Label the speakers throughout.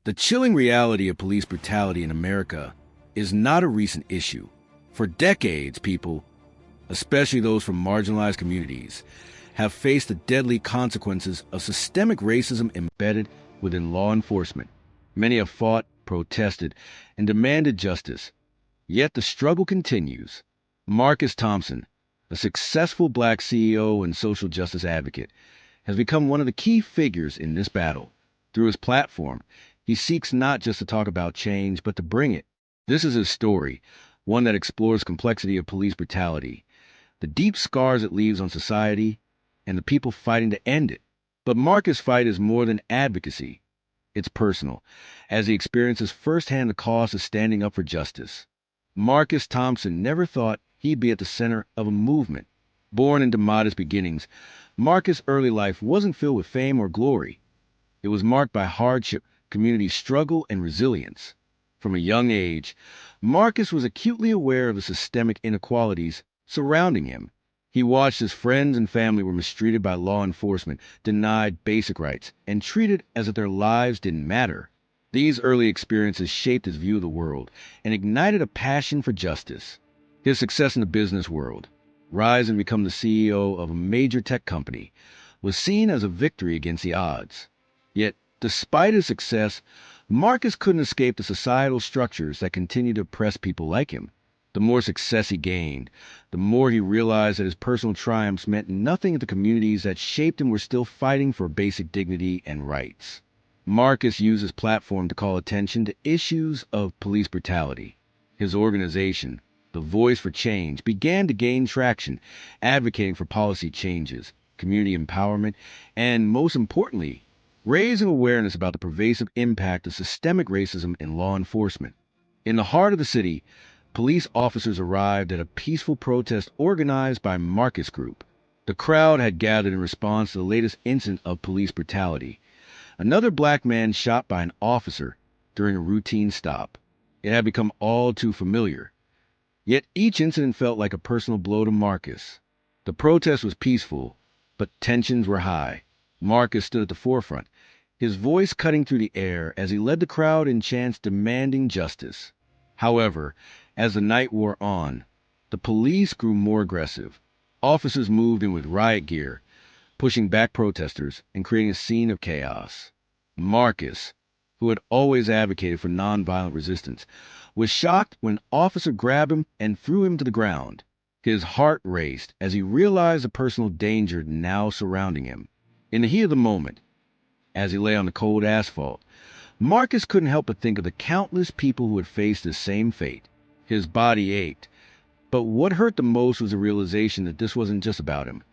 Speaker 1: The chilling reality of police brutality in America is not a recent issue. For decades, people, especially those from marginalized communities, have faced the deadly consequences of systemic racism embedded within law enforcement. Many have fought, protested, and demanded justice. Yet the struggle continues. Marcus Thompson, a successful black CEO and social justice advocate, has become one of the key figures in this battle. Through his platform, he seeks not just to talk about change, but to bring it. This is his story, one that explores complexity of police brutality, the deep scars it leaves on society, and the people fighting to end it. But Marcus' fight is more than advocacy. It's personal, as he experiences firsthand the cost of standing up for justice. Marcus Thompson never thought he'd be at the center of a movement. Born into modest beginnings, Marcus' early life wasn't filled with fame or glory. It was marked by hardship, community struggle, and resilience. From a young age, Marcus was acutely aware of the systemic inequalities surrounding him. He watched as friends and family were mistreated by law enforcement, denied basic rights, and treated as if their lives didn't matter. These early experiences shaped his view of the world and ignited a passion for justice. His success in the business world, rise and become the CEO of a major tech company, was seen as a victory against the odds. Yet, despite his success, Marcus couldn't escape the societal structures that continued to oppress people like him. The more success he gained, the more he realized that his personal triumphs meant nothing if the communities that shaped him were still fighting for basic dignity and rights. Marcus used his platform to call attention to issues of police brutality. His organization, the Voice for Change, began to gain traction, advocating for policy changes, community empowerment, and, most importantly, raising awareness about the pervasive impact of systemic racism in law enforcement. In the heart of the city, police officers arrived at a peaceful protest organized by Marcus Group. The crowd had gathered in response to the latest incident of police brutality. Another black man shot by an officer during a routine stop. It had become all too familiar. Yet each incident felt like a personal blow to Marcus. The protest was peaceful, but tensions were high. Marcus stood at the forefront, his voice cutting through the air as he led the crowd in chants demanding justice. However, as the night wore on, the police grew more aggressive. Officers moved in with riot gear, pushing back protesters and creating a scene of chaos. Marcus, who had always advocated for nonviolent resistance, was shocked when an officer grabbed him and threw him to the ground. His heart raced as he realized the personal danger now surrounding him. In the heat of the moment, as he lay on the cold asphalt, Marcus couldn't help but think of the countless people who had faced the same fate. His body ached, but what hurt the most was the realization that this wasn't just about him.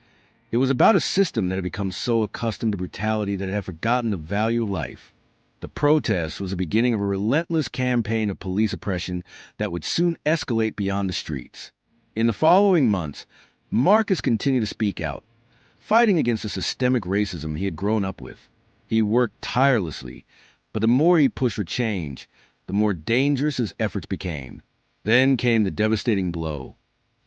Speaker 1: It was about a system that had become so accustomed to brutality that it had forgotten the value of life. The protest was the beginning of a relentless campaign of police oppression that would soon escalate beyond the streets. In the following months, Marcus continued to speak out, fighting against the systemic racism he had grown up with. He worked tirelessly, but the more he pushed for change, the more dangerous his efforts became. Then came the devastating blow.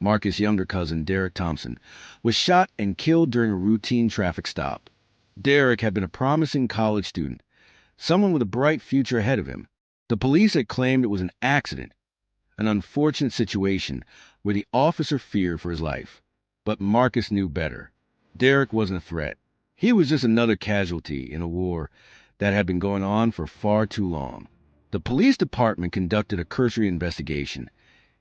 Speaker 1: Marcus' younger cousin, Derek Thompson, was shot and killed during a routine traffic stop. Derek had been a promising college student, someone with a bright future ahead of him. The police had claimed it was an accident, an unfortunate situation where the officer feared for his life. But Marcus knew better. Derek wasn't a threat. He was just another casualty in a war that had been going on for far too long. The police department conducted a cursory investigation,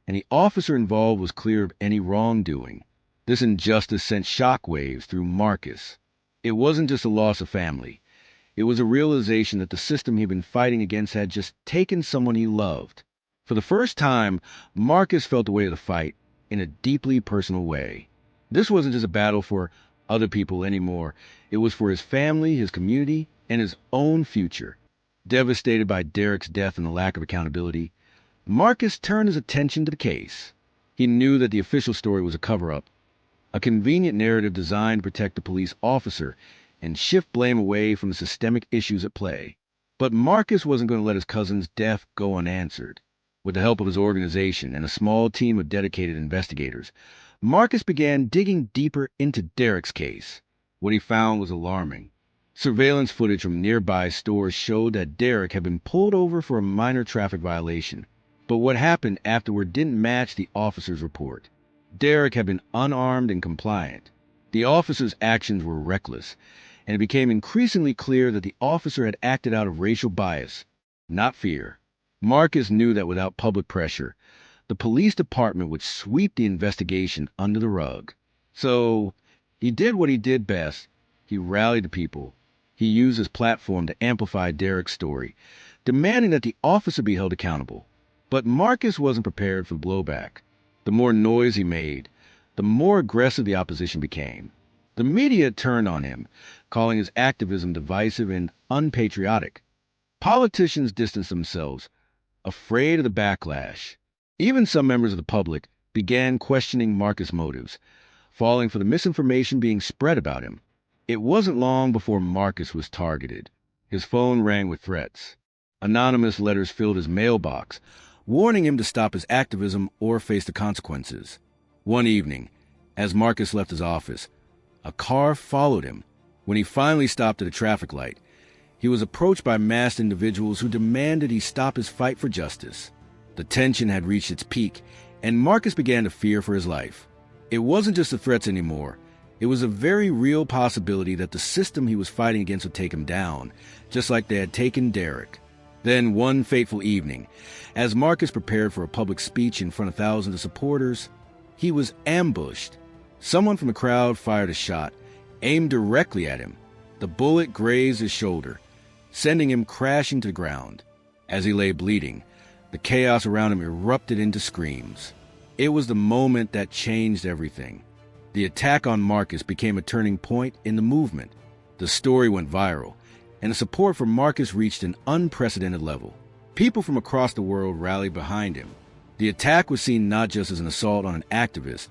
Speaker 1: and the officer involved was clear of any wrongdoing. This injustice sent shockwaves through Marcus. It wasn't just a loss of family. It was a realization that the system he'd been fighting against had just taken someone he loved. For the first time, Marcus felt the weight of the fight in a deeply personal way. This wasn't just a battle for other people anymore. It was for his family, his community, and his own future. Devastated by Derek's death and the lack of accountability, Marcus turned his attention to the case. He knew that the official story was a cover-up, a convenient narrative designed to protect the police officer and shift blame away from the systemic issues at play. But Marcus wasn't going to let his cousin's death go unanswered. With the help of his organization and a small team of dedicated investigators, Marcus began digging deeper into Derek's case. What he found was alarming. Surveillance footage from nearby stores showed that Derek had been pulled over for a minor traffic violation, but what happened afterward didn't match the officer's report. Derek had been unarmed and compliant. The officer's actions were reckless, and it became increasingly clear that the officer had acted out of racial bias, not fear. Marcus knew that without public pressure, the police department would sweep the investigation under the rug. So he did what he did best. He rallied the people. He used his platform to amplify Derek's story, demanding that the officer be held accountable. But Marcus wasn't prepared for blowback. The more noise he made, the more aggressive the opposition became. The media turned on him, calling his activism divisive and unpatriotic. Politicians distanced themselves, afraid of the backlash. Even some members of the public began questioning Marcus' motives, falling for the misinformation being spread about him. It wasn't long before Marcus was targeted. His phone rang with threats. Anonymous letters filled his mailbox, warning him to stop his activism or face the consequences. One evening, as Marcus left his office, a car followed him. When he finally stopped at a traffic light, he was approached by masked individuals who demanded he stop his fight for justice. The tension had reached its peak, and Marcus began to fear for his life. It wasn't just the threats anymore. It was a very real possibility that the system he was fighting against would take him down, just like they had taken Derek. Then, one fateful evening, as Marcus prepared for a public speech in front of thousands of supporters, he was ambushed. Someone from the crowd fired a shot, aimed directly at him. The bullet grazed his shoulder, sending him crashing to the ground. As he lay bleeding, the chaos around him erupted into screams. It was the moment that changed everything. The attack on Marcus became a turning point in the movement. The story went viral, and the support for Marcus reached an unprecedented level. People from across the world rallied behind him. The attack was seen not just as an assault on an activist,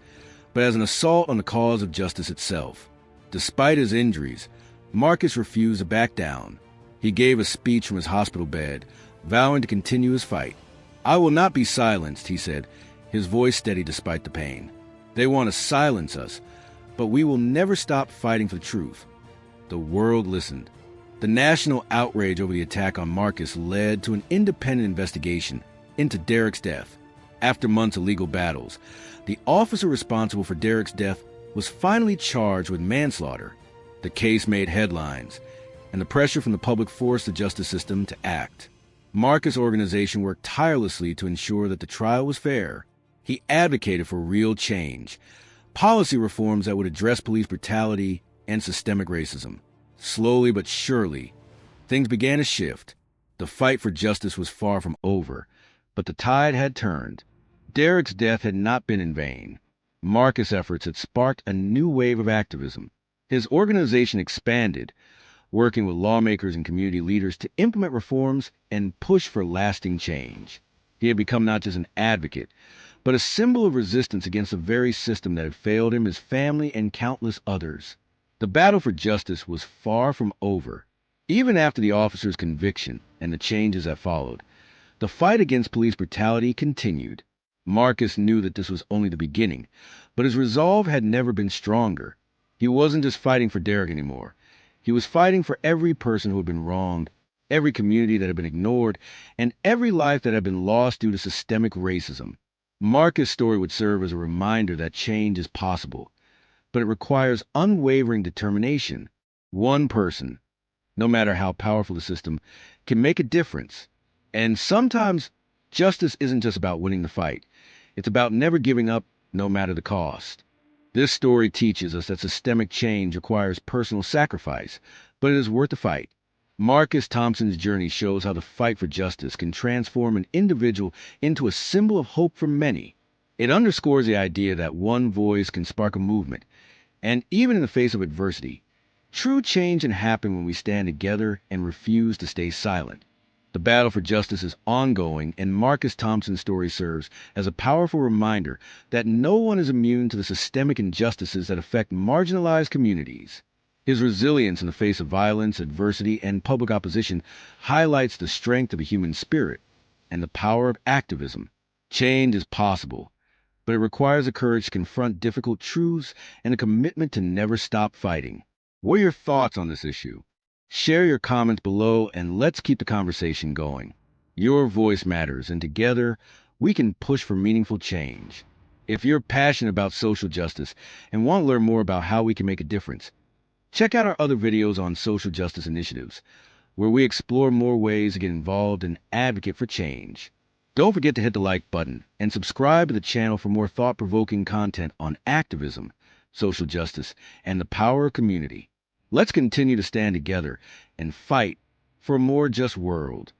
Speaker 1: but as an assault on the cause of justice itself. Despite his injuries, Marcus refused to back down. He gave a speech from his hospital bed, vowing to continue his fight. "I will not be silenced," he said, his voice steady despite the pain. "They want to silence us, but we will never stop fighting for the truth." The world listened. The national outrage over the attack on Marcus led to an independent investigation into Derek's death. After months of legal battles, the officer responsible for Derek's death was finally charged with manslaughter. The case made headlines, and the pressure from the public forced the justice system to act. Marcus' organization worked tirelessly to ensure that the trial was fair. He advocated for real change, policy reforms that would address police brutality and systemic racism. Slowly but surely, things began to shift. The fight for justice was far from over, but the tide had turned. Derek's death had not been in vain. Marcus' efforts had sparked a new wave of activism. His organization expanded, working with lawmakers and community leaders to implement reforms and push for lasting change. He had become not just an advocate, but a symbol of resistance against the very system that had failed him, his family, and countless others. The battle for justice was far from over. Even after the officer's conviction and the changes that followed, the fight against police brutality continued. Marcus knew that this was only the beginning, but his resolve had never been stronger. He wasn't just fighting for Derek anymore. He was fighting for every person who had been wronged, every community that had been ignored, and every life that had been lost due to systemic racism. Marcus' story would serve as a reminder that change is possible, but it requires unwavering determination. One person, no matter how powerful the system, can make a difference. And sometimes justice isn't just about winning the fight. It's about never giving up, no matter the cost. This story teaches us that systemic change requires personal sacrifice, but it is worth the fight. Marcus Thompson's journey shows how the fight for justice can transform an individual into a symbol of hope for many. It underscores the idea that one voice can spark a movement, and even in the face of adversity, true change can happen when we stand together and refuse to stay silent. The battle for justice is ongoing, and Marcus Thompson's story serves as a powerful reminder that no one is immune to the systemic injustices that affect marginalized communities. His resilience in the face of violence, adversity, and public opposition highlights the strength of the human spirit and the power of activism. Change is possible, but it requires the courage to confront difficult truths and a commitment to never stop fighting. What are your thoughts on this issue? Share your comments below and let's keep the conversation going. Your voice matters, and together we can push for meaningful change. If you're passionate about social justice and want to learn more about how we can make a difference, check out our other videos on social justice initiatives, where we explore more ways to get involved and advocate for change. Don't forget to hit the like button and subscribe to the channel for more thought-provoking content on activism, social justice, and the power of community. Let's continue to stand together and fight for a more just world.